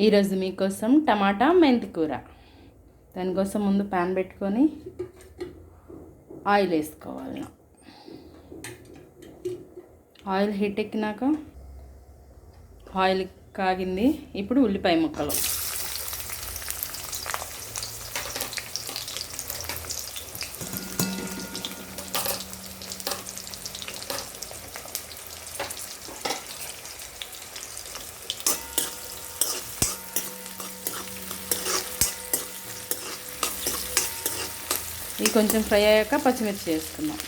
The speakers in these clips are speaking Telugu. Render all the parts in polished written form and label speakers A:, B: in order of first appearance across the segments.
A: ఈరోజు మీకోసం టమాటా మెంతి కూర. దానికోసం ముందు ప్యాన్ పెట్టుకొని ఆయిల్ వేసుకోవాలి. ఆయిల్ హీట్ ఎక్కినాక ఆయిల్ కాగింది. ఇప్పుడు ఉల్లిపాయ ముక్కలు, ఇవి కొంచెం ఫ్రై అయ్యాక పచ్చిమిర్చి వేసుకుందాం.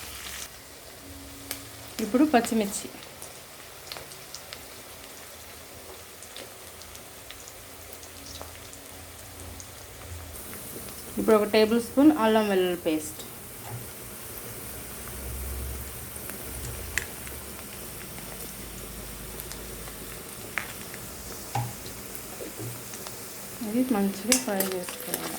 A: ఇప్పుడు పచ్చిమిర్చి, ఇప్పుడు 1 టేబుల్ స్పూన్ అల్లం వెల్లుల్లి పేస్ట్, ఇది మంచిగా ఫ్రై చేసుకోవాలి.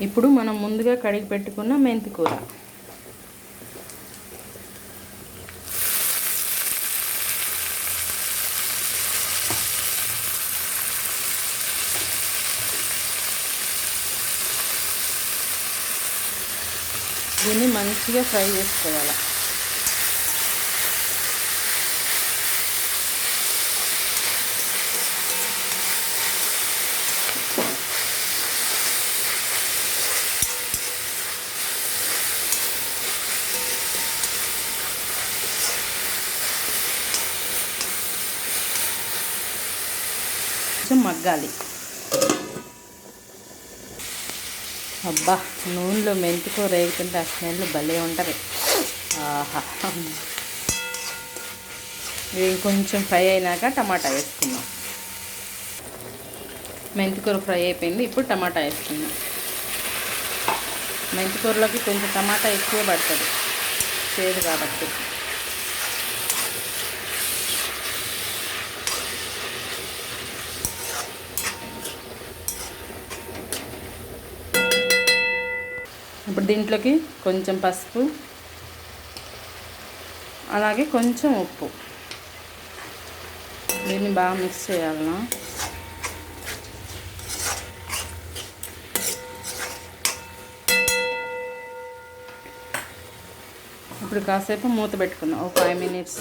A: ఇప్పుడు మనం ముందుగా కడిగి పెట్టుకున్న మెంతి కూర, దీన్ని మంచిగా ఫ్రై చేసుకోవాలి. కొంచెం మగ్గాలి. అబ్బా, నూనెలో మెంతికూర రేగుతుంటే ఆ స్మెల్ భలే ఉంటుంది. ఆహా, ఇది కొంచెం ఫ్రై అయినాక టమాటా వేసుకుందాం. మెంతికూర ఫ్రై అయిపోయింది. ఇప్పుడు టమాటా వేసుకుందాం. మెంతికూరలోకి కొంచెం టమాటా ఎక్కువ పడుతుంది, చేదు కాబట్టి. ఇప్పుడు దీంట్లోకి కొంచెం పసుపు, అలాగే కొంచెం ఉప్పు, దీన్ని బాగా మిక్స్ చేయాలన్నా. ఇప్పుడు కాసేపు మూత పెట్టుకుందాం, ఒక 5 మినిట్స్.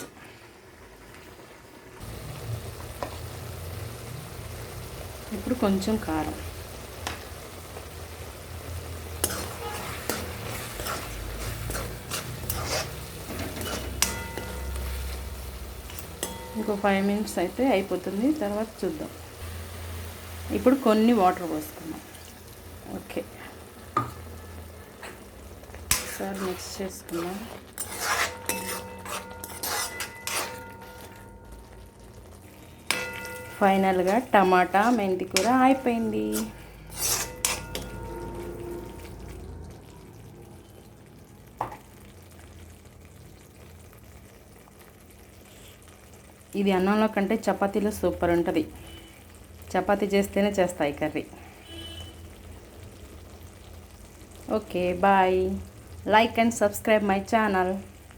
A: ఇప్పుడు కొంచెం కారం, ఇంకో 5 మినిట్స్ అయితే అయిపోతుంది, తర్వాత చూద్దాం. ఇప్పుడు కొన్ని వాటర్ పోసుకుందాం. ఓకే, ఒకసారి మిక్స్ చేసుకుందాం. ఫైనల్గా టమాటా మెంతి కూర అయిపోయింది. ఇది అన్నంలో కంటే చపాతీలో సూపర్ ఉంటుంది. చపాతీ చేస్తేనే చేస్తాయి curry. Okay, bye. Like and subscribe my channel.